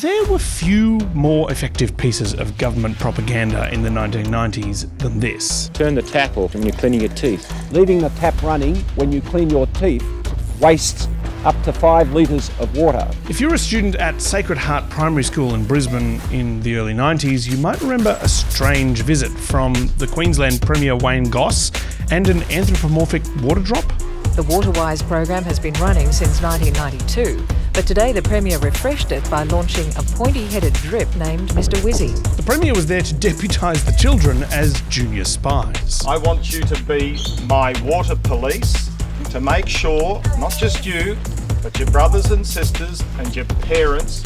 There were few more effective pieces of government propaganda in the 1990s than this. Turn the tap off when you're cleaning your teeth. Leaving the tap running when you clean your teeth wastes up to 5 litres of water. If you're a student at Sacred Heart Primary School in Brisbane in the early 90s, you might remember a strange visit from the Queensland Premier Wayne Goss and an anthropomorphic water drop. The Waterwise program has been running since 1992, but today the Premier refreshed it by launching a pointy-headed drip named Mr. Wizzy. The Premier was there to deputise the children as junior spies. I want you to be my water police to make sure, not just you, but your brothers and sisters and your parents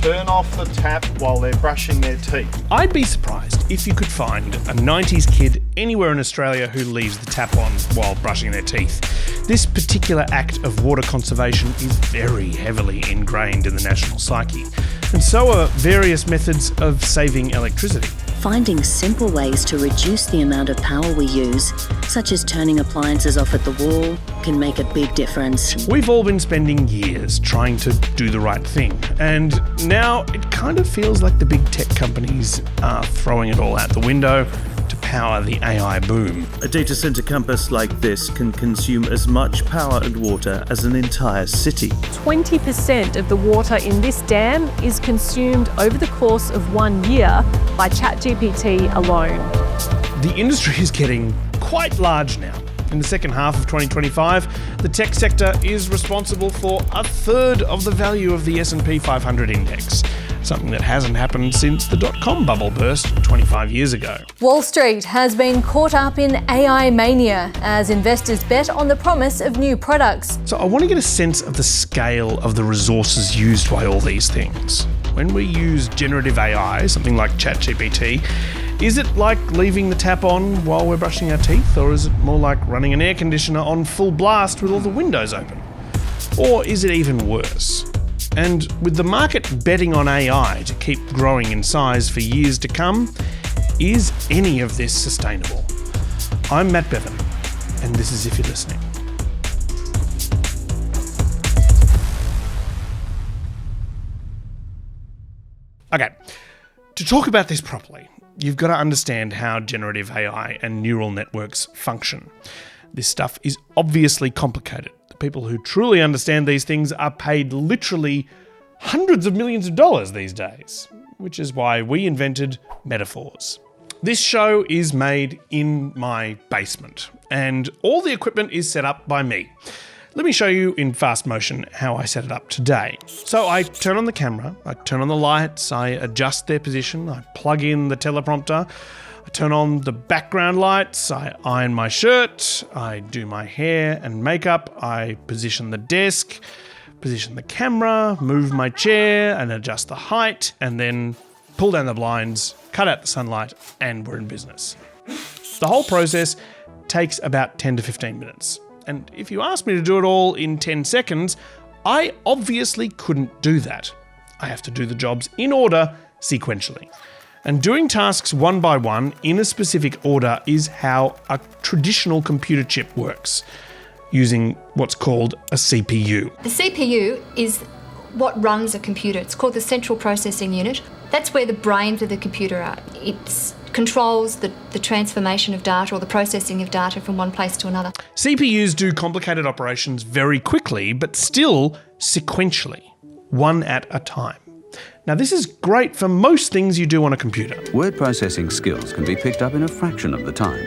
turn off the tap while they're brushing their teeth. I'd be surprised if you could find a 90s kid anywhere in Australia who leaves the tap on while brushing their teeth. This particular act of water conservation is very heavily ingrained in the national psyche, and so are various methods of saving electricity. Finding simple ways to reduce the amount of power we use, such as turning appliances off at the wall, can make a big difference. We've all been spending years trying to do the right thing, and now it kind of feels like the big tech companies are throwing it all out the window to power the AI boom. A data center campus like this can consume as much power and water as an entire city. 20% of the water in this dam is consumed over the course of 1 year by ChatGPT alone. The industry is getting quite large now. In the second half of 2025, the tech sector is responsible for a third of the value of the S&P 500 index, something that hasn't happened since the dot-com bubble burst 25 years ago. Wall Street has been caught up in AI mania as investors bet on the promise of new products. So I want to get a sense of the scale of the resources used by all these things. When we use generative AI, something like ChatGPT, is it like leaving the tap on while we're brushing our teeth, or is it more like running an air conditioner on full blast with all the windows open? Or is it even worse? And with the market betting on AI to keep growing in size for years to come, is any of this sustainable? I'm Matt Bevan, and this is If You're Listening. Okay, to talk about this properly, you've got to understand how generative AI and neural networks function. This stuff is obviously complicated. The people who truly understand these things are paid literally hundreds of millions of dollars these days, which is why we invented metaphors. This show is made in my basement, and all the equipment is set up by me. Let me show you in fast motion how I set it up today. So I turn on the camera, I turn on the lights, I adjust their position, I plug in the teleprompter, I turn on the background lights, I iron my shirt, I do my hair and makeup, I position the desk, position the camera, move my chair and adjust the height, and then pull down the blinds, cut out the sunlight, and we're in business. The whole process takes about 10 to 15 minutes. And if you ask me to do it all in 10 seconds, I obviously couldn't do that. I have to do the jobs in order, sequentially. And doing tasks one by one in a specific order is how a traditional computer chip works, using what's called a CPU. The CPU is what runs a computer. It's called the central processing unit. That's where the brains of the computer are. It controls the transformation of data or the processing of data from one place to another. CPUs do complicated operations very quickly, but still sequentially, one at a time. Now, this is great for most things you do on a computer. Word processing skills can be picked up in a fraction of the time,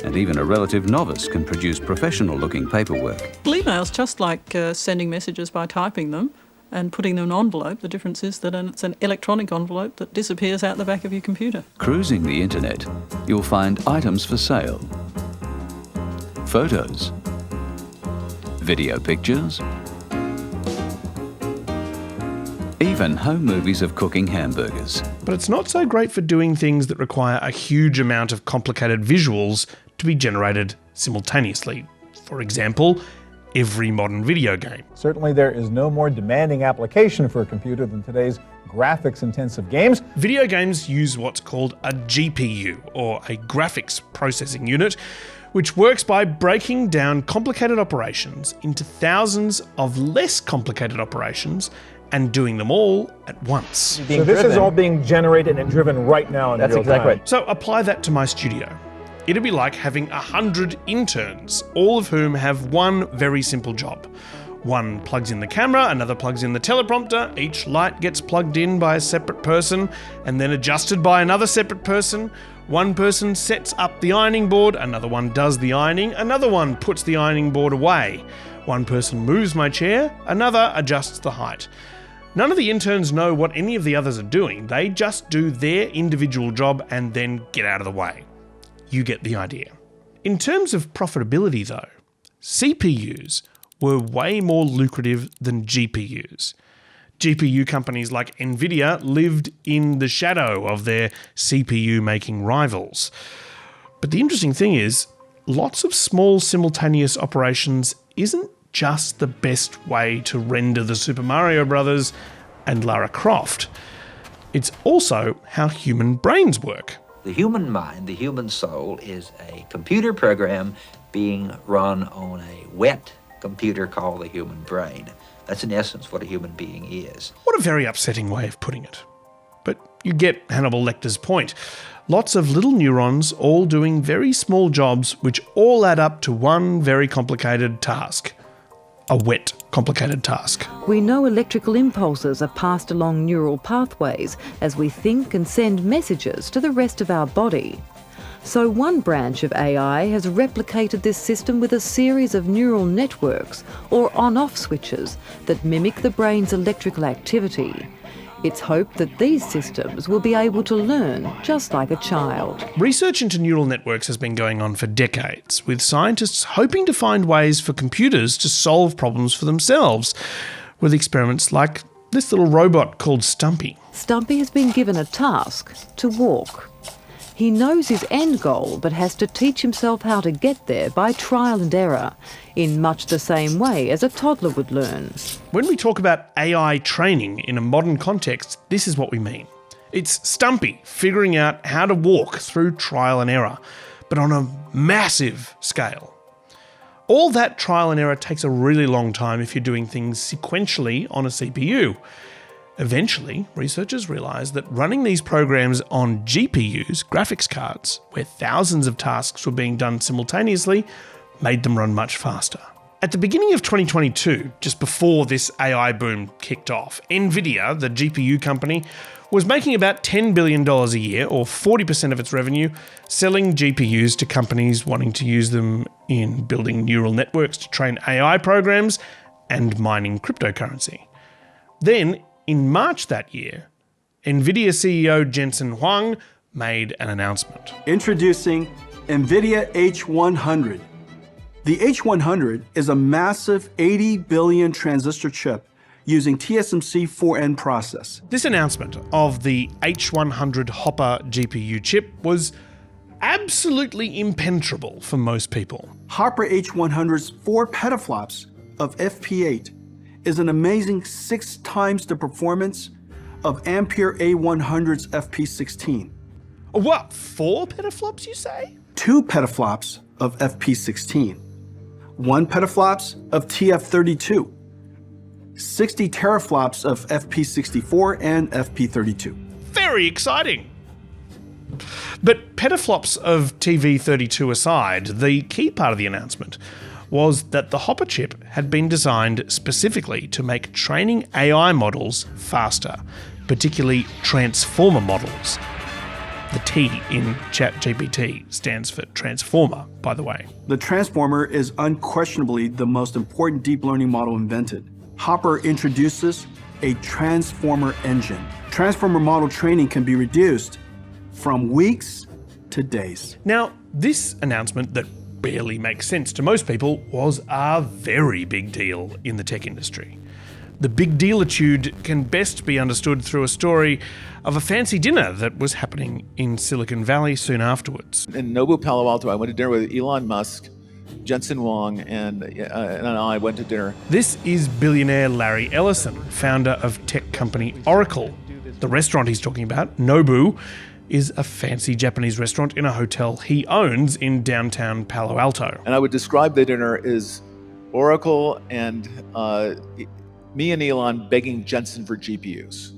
and even a relative novice can produce professional-looking paperwork. Email's just like sending messages by typing them and putting them in an envelope. The difference is that it's an electronic envelope that disappears out the back of your computer. Cruising the internet, you'll find items for sale, photos, video pictures, even home movies of cooking hamburgers. But it's not so great for doing things that require a huge amount of complicated visuals to be generated simultaneously. For example, every modern video game. Certainly there is no more demanding application for a computer than today's graphics-intensive games. Video games use what's called a GPU, or a graphics processing unit, which works by breaking down complicated operations into thousands of less complicated operations and doing them all at once. So this is all being generated and driven right now in real time. That's exactly right. So apply that to my studio. It'd be like having 100 interns, all of whom have one very simple job. One plugs in the camera, another plugs in the teleprompter, each light gets plugged in by a separate person and then adjusted by another separate person. One person sets up the ironing board, another one does the ironing, another one puts the ironing board away. One person moves my chair, another adjusts the height. None of the interns know what any of the others are doing. They just do their individual job and then get out of the way. You get the idea. In terms of profitability though, CPUs were way more lucrative than GPUs. GPU companies like Nvidia lived in the shadow of their CPU-making rivals. But the interesting thing is, lots of small simultaneous operations isn't just the best way to render the Super Mario Brothers and Lara Croft. It's also how human brains work. The human mind, the human soul, is a computer program being run on a wet computer called the human brain. That's in essence what a human being is. What a very upsetting way of putting it. But you get Hannibal Lecter's point. Lots of little neurons all doing very small jobs which all add up to one very complicated task. A wet, complicated task. We know electrical impulses are passed along neural pathways as we think and send messages to the rest of our body. So one branch of AI has replicated this system with a series of neural networks, or on-off switches, that mimic the brain's electrical activity. It's hoped that these systems will be able to learn just like a child. Research into neural networks has been going on for decades, with scientists hoping to find ways for computers to solve problems for themselves, with experiments like this little robot called Stumpy. Stumpy has been given a task: to walk. He knows his end goal, but has to teach himself how to get there by trial and error, in much the same way as a toddler would learn. When we talk about AI training in a modern context, this is what we mean. It's Stumpy figuring out how to walk through trial and error, but on a massive scale. All that trial and error takes a really long time if you're doing things sequentially on a CPU. Eventually, researchers realised that running these programs on GPUs, graphics cards, where thousands of tasks were being done simultaneously, made them run much faster. At the beginning of 2022, just before this AI boom kicked off, Nvidia, the GPU company, was making about $10 billion a year, or 40% of its revenue, selling GPUs to companies wanting to use them in building neural networks to train AI programs and mining cryptocurrency. Then, in March that year, Nvidia CEO Jensen Huang made an announcement. Introducing Nvidia H100. The H100 is a massive 80 billion transistor chip using TSMC 4N process. This announcement of the H100 Hopper GPU chip was absolutely impenetrable for most people. Hopper H100's 4 petaflops of FP8 is an amazing 6 times the performance of Ampere A100's FP16. What, 4 petaflops you say? 2 petaflops of FP16, 1 petaflops of TF32, 60 teraflops of FP64 and FP32. Very exciting. But petaflops of TV32 aside, the key part of the announcement was that the Hopper chip had been designed specifically to make training AI models faster, particularly transformer models. The T in ChatGPT stands for transformer, by the way. The transformer is unquestionably the most important deep learning model invented. Hopper introduces a transformer engine. Transformer model training can be reduced from weeks to days. Now, this announcement that barely makes sense to most people was a very big deal in the tech industry. The big dealitude can best be understood through a story of a fancy dinner that was happening in Silicon Valley soon afterwards. In Nobu, Palo Alto, I went to dinner with Elon Musk, Jensen Huang, and I went to dinner. This is billionaire Larry Ellison, founder of tech company Oracle. The restaurant he's talking about, Nobu, is a fancy Japanese restaurant in a hotel he owns in downtown Palo Alto. And I would describe the dinner as Oracle and me and Elon begging Jensen for GPUs.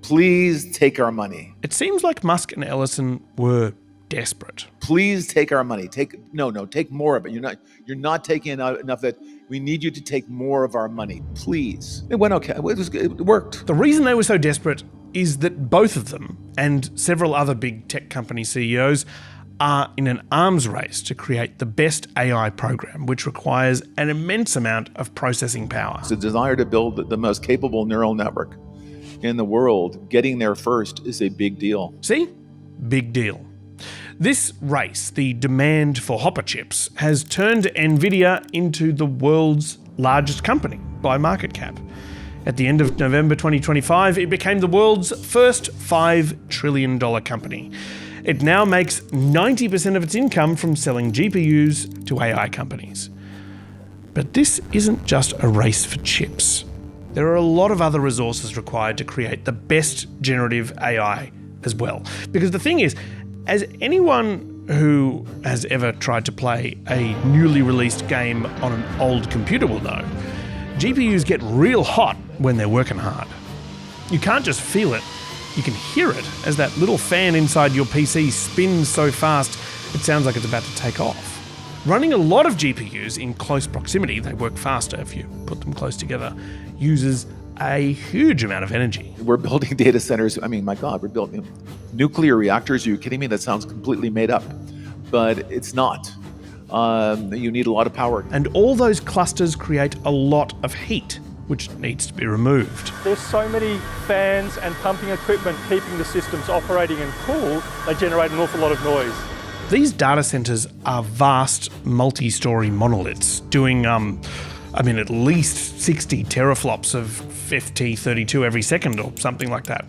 Please take our money. It seems like Musk and Ellison were desperate. Please take our money. Take more of it. You're not taking enough of it. We need you to take more of our money, please. It went okay. It worked. The reason they were so desperate is that both of them and several other big tech company CEOs are in an arms race to create the best AI program, which requires an immense amount of processing power. It's a desire to build the most capable neural network in the world. Getting there first is a big deal. See? Big deal. This race, the demand for Hopper chips, has turned Nvidia into the world's largest company by market cap. At the end of November 2025, it became the world's first $5 trillion company. It now makes 90% of its income from selling GPUs to AI companies. But this isn't just a race for chips. There are a lot of other resources required to create the best generative AI as well. Because the thing is, as anyone who has ever tried to play a newly released game on an old computer will know, GPUs get real hot when they're working hard. You can't just feel it, you can hear it as that little fan inside your PC spins so fast it sounds like it's about to take off. Running a lot of GPUs in close proximity, they work faster if you put them close together, uses a huge amount of energy. We're building data centers. I mean, my God, we're building nuclear reactors. Are you kidding me? That sounds completely made up, but it's not. You need a lot of power. And all those clusters create a lot of heat, which needs to be removed. There's so many fans and pumping equipment keeping the systems operating and cool, they generate an awful lot of noise. These data centers are vast, multi-story monoliths doing, at least 60 teraflops of FT32 every second or something like that.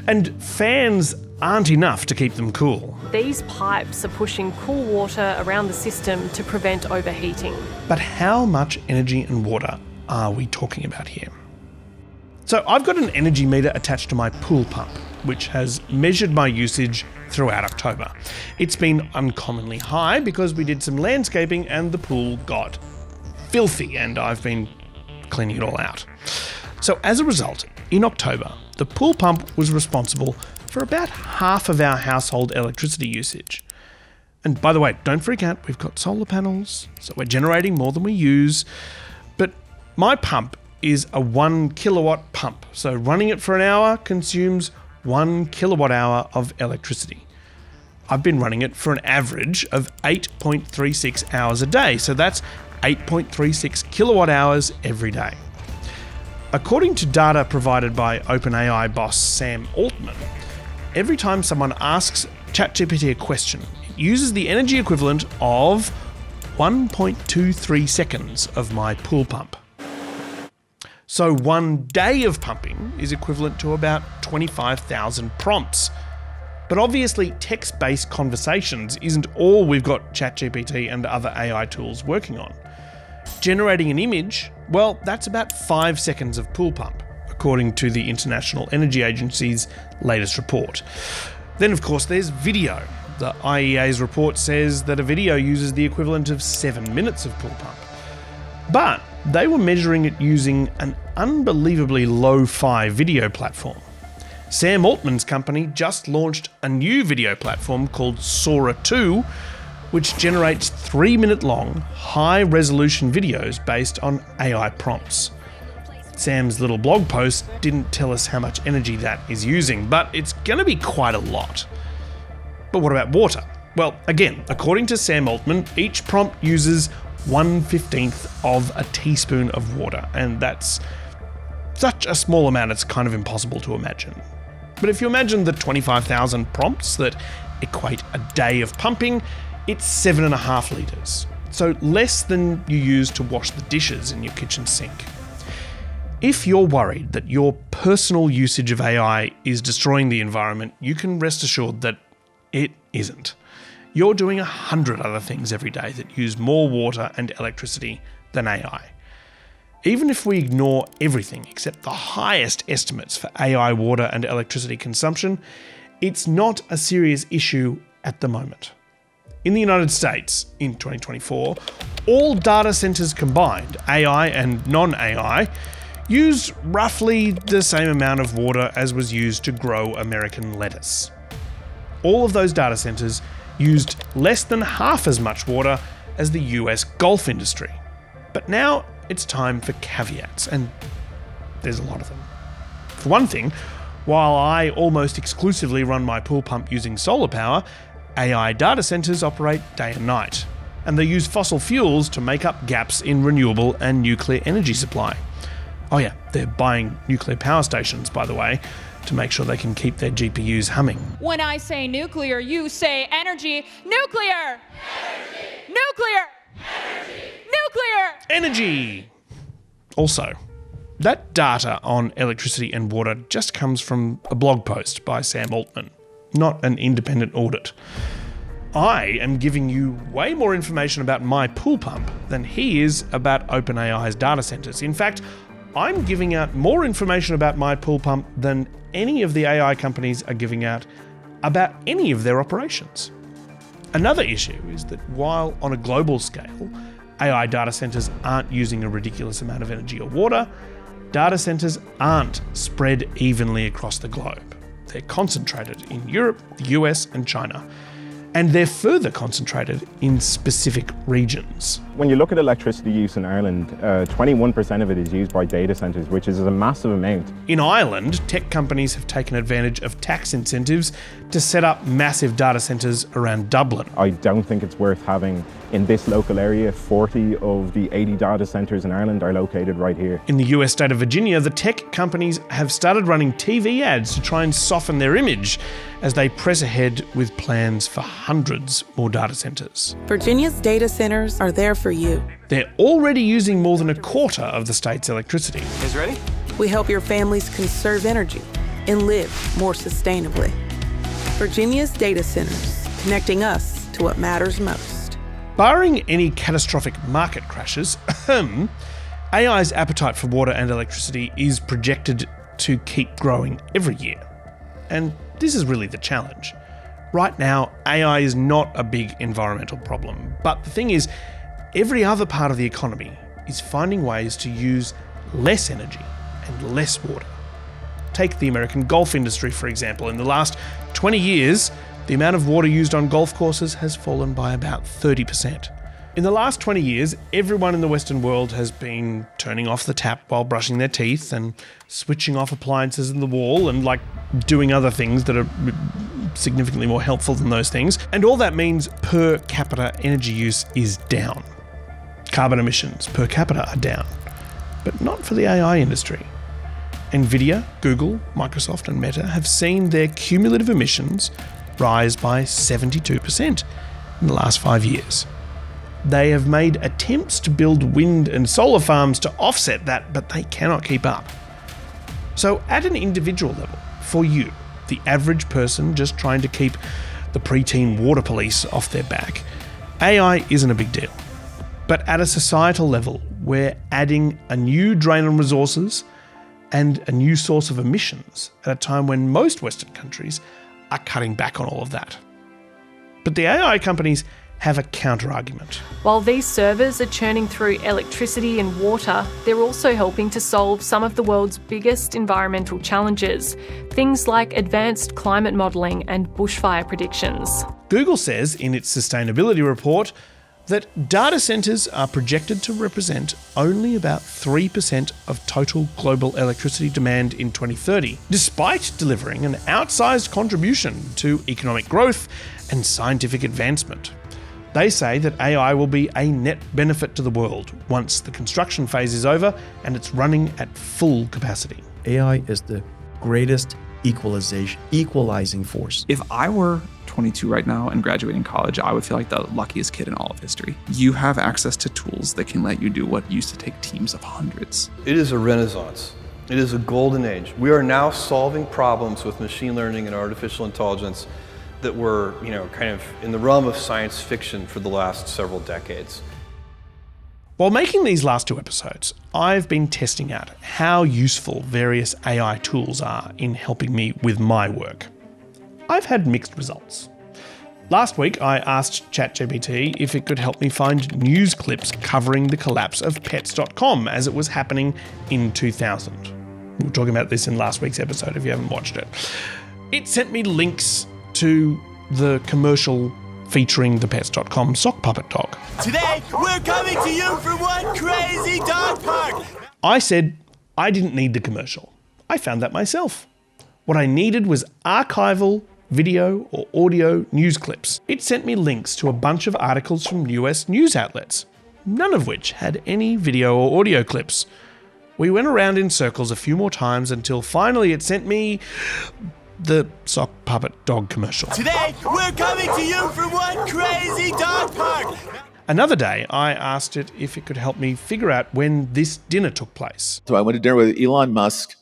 And fans aren't enough to keep them cool. These pipes are pushing cool water around the system to prevent overheating. But how much energy and water are we talking about here? So I've got an energy meter attached to my pool pump, which has measured my usage throughout October. It's been uncommonly high because we did some landscaping and the pool got filthy, and I've been cleaning it all out. So as a result, in October, the pool pump was responsible for about half of our household electricity usage. And by the way, don't freak out, we've got solar panels, so we're generating more than we use. But my pump is a 1 kilowatt pump, so running it for an hour consumes 1 kilowatt hour of electricity. I've been running it for an average of 8.36 hours a day, so that's 8.36 kilowatt hours every day. According to data provided by OpenAI boss Sam Altman, every time someone asks ChatGPT a question, it uses the energy equivalent of 1.23 seconds of my pool pump. So 1 day of pumping is equivalent to about 25,000 prompts. But obviously, text-based conversations isn't all we've got ChatGPT and other AI tools working on. Generating an image, well, that's about 5 seconds of pool pump, according to the International Energy Agency's latest report. Then, of course, there's video. The IEA's report says that a video uses the equivalent of 7 minutes of pool pump. But they were measuring it using an unbelievably lo-fi video platform. Sam Altman's company just launched a new video platform called Sora 2, which generates 3-minute-long, high-resolution videos based on AI prompts. Sam's little blog post didn't tell us how much energy that is using, but it's going to be quite a lot. But what about water? Well, again, according to Sam Altman, each prompt uses 1/15 of a teaspoon of water, and that's such a small amount it's kind of impossible to imagine. But if you imagine the 25,000 prompts that equate a day of pumping, it's 7.5 litres, so less than you use to wash the dishes in your kitchen sink. If you're worried that your personal usage of AI is destroying the environment, you can rest assured that it isn't. You're doing 100 other things every day that use more water and electricity than AI. Even if we ignore everything except the highest estimates for AI water and electricity consumption, it's not a serious issue at the moment. In the United States, in 2024, all data centers combined, AI and non-AI, used roughly the same amount of water as was used to grow American lettuce. All of those data centers used less than half as much water as the US golf industry. But now it's time for caveats, and there's a lot of them. For one thing, while I almost exclusively run my pool pump using solar power, AI data centers operate day and night, and they use fossil fuels to make up gaps in renewable and nuclear energy supply. Oh yeah, they're buying nuclear power stations, by the way, to make sure they can keep their GPUs humming. When I say nuclear, you say energy. Nuclear! Energy! Nuclear! Energy! Nuclear! Energy! Also, that data on electricity and water just comes from a blog post by Sam Altman, not an independent audit. I am giving you way more information about my pool pump than he is about OpenAI's data centers. In fact, I'm giving out more information about my pool pump than any of the AI companies are giving out about any of their operations. Another issue is that while on a global scale, AI data centers aren't using a ridiculous amount of energy or water, data centers aren't spread evenly across the globe. They're concentrated in Europe, the US, and China. And they're further concentrated in specific regions. When you look at electricity use in Ireland, 21% of it is used by data centres, which is a massive amount. In Ireland, tech companies have taken advantage of tax incentives to set up massive data centres around Dublin. I don't think it's worth having, in this local area, 40 of the 80 data centres in Ireland are located right here. In the US state of Virginia, the tech companies have started running TV ads to try and soften their image as they press ahead with plans for hundreds more data centres. Virginia's data centers are there for you. They're already using more than a quarter of the state's electricity. Guys ready? We help your families conserve energy and live more sustainably. Virginia's data centers, connecting us to what matters most. Barring any catastrophic market crashes, AI's appetite for water and electricity is projected to keep growing every year. And this is really the challenge. Right now, AI is not a big environmental problem, but the thing is, every other part of the economy is finding ways to use less energy and less water. Take the American golf industry, for example. In the last 20 years, the amount of water used on golf courses has fallen by about 30%. In the last 20 years, everyone in the Western world has been turning off the tap while brushing their teeth and switching off appliances in the wall and doing other things that are significantly more helpful than those things. And all that means per capita energy use is down. Carbon emissions per capita are down, but not for the AI industry. Nvidia, Google, Microsoft and Meta have seen their cumulative emissions rise by 72% in the last 5 years. They have made attempts to build wind and solar farms to offset that, but they cannot keep up. So at an individual level, for you, the average person just trying to keep the preteen water police off their back, AI isn't a big deal. But at a societal level, we're adding a new drain on resources and a new source of emissions at a time when most Western countries are cutting back on all of that. But the AI companies have a counter-argument. While these servers are churning through electricity and water, they're also helping to solve some of the world's biggest environmental challenges, things like advanced climate modelling and bushfire predictions. Google says in its sustainability report that data centres are projected to represent only about 3% of total global electricity demand in 2030, despite delivering an outsized contribution to economic growth and scientific advancement. They say that AI will be a net benefit to the world once the construction phase is over and it's running at full capacity. AI is the greatest equalizing force. If I were 22 right now and graduating college, I would feel like the luckiest kid in all of history. You have access to tools that can let you do what used to take teams of hundreds. It is a renaissance. It is a golden age. We are now solving problems with machine learning and artificial intelligence that were, kind of in the realm of science fiction for the last several decades. While making these last two episodes, I've been testing out how useful various AI tools are in helping me with my work. I've had mixed results. Last week, I asked ChatGPT if it could help me find news clips covering the collapse of pets.com as it was happening in 2000. We were talking about this in last week's episode if you haven't watched it. It sent me links to the commercial featuring the pets.com sock puppet dog. Today, we're coming to you from one crazy dog park. I said I didn't need the commercial. I found that myself. What I needed was archival video or audio news clips. It sent me links to a bunch of articles from US news outlets, none of which had any video or audio clips. We went around in circles a few more times until finally it sent me the sock puppet dog commercial. Today, we're coming to you from one crazy dog park. Another day, I asked it if it could help me figure out when this dinner took place. So I went to dinner with Elon Musk,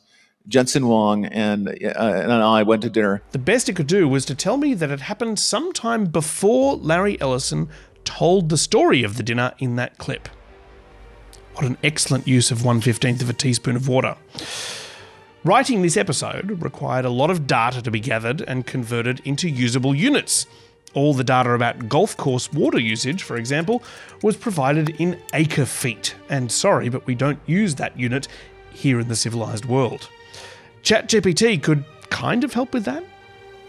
Jensen Huang, and I went to dinner. The best it could do was to tell me that it happened sometime before Larry Ellison told the story of the dinner in that clip. What an excellent use of 1/15 of a teaspoon of water. Writing this episode required a lot of data to be gathered and converted into usable units. All the data about golf course water usage, for example, was provided in acre feet. And sorry, but we don't use that unit here in the civilized world. ChatGPT could kind of help with that,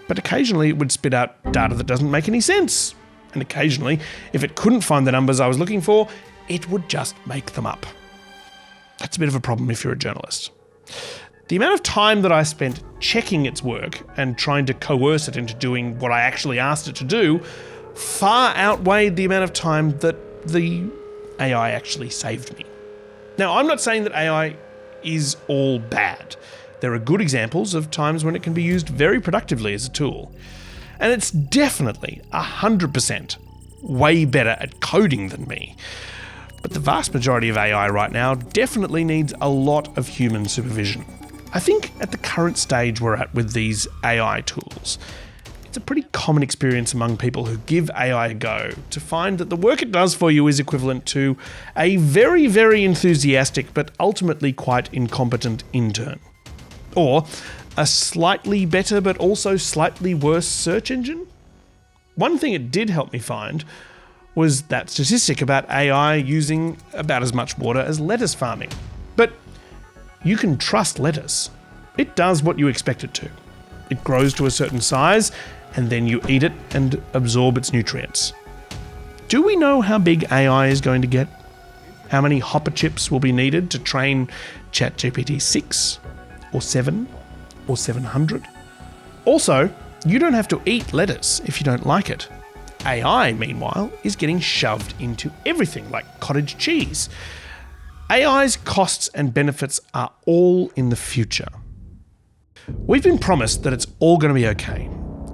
but occasionally it would spit out data that doesn't make any sense. And occasionally, if it couldn't find the numbers I was looking for, it would just make them up. That's a bit of a problem if you're a journalist. The amount of time that I spent checking its work and trying to coerce it into doing what I actually asked it to do far outweighed the amount of time that the AI actually saved me. Now, I'm not saying that AI is all bad. There are good examples of times when it can be used very productively as a tool. And it's definitely 100% way better at coding than me. But the vast majority of AI right now definitely needs a lot of human supervision. I think at the current stage we're at with these AI tools, it's a pretty common experience among people who give AI a go to find that the work it does for you is equivalent to a very, very enthusiastic but ultimately quite incompetent intern. Or a slightly better but also slightly worse search engine. One thing it did help me find was that statistic about AI using about as much water as lettuce farming. But you can trust lettuce. It does what you expect it to. It grows to a certain size, and then you eat it and absorb its nutrients. Do we know how big AI is going to get? How many hopper chips will be needed to train ChatGPT 6 or 7 or 700? Also, you don't have to eat lettuce if you don't like it. AI, meanwhile, is getting shoved into everything like cottage cheese. AI's costs and benefits are all in the future. We've been promised that it's all going to be okay,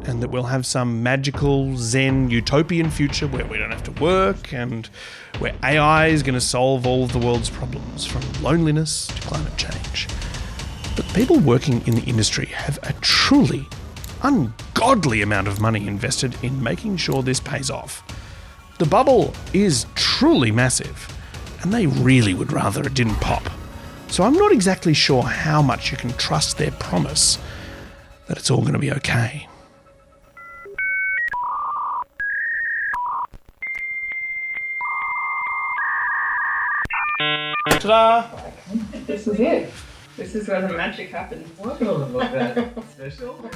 and that we'll have some magical, zen, utopian future where we don't have to work, and where AI is going to solve all of the world's problems, from loneliness to climate change. But people working in the industry have a truly ungodly amount of money invested in making sure this pays off. The bubble is truly massive, and they really would rather it didn't pop. So I'm not exactly sure how much you can trust their promise that it's all going to be okay. Ta-da! This is it. This is where the magic happens. What? Look that special.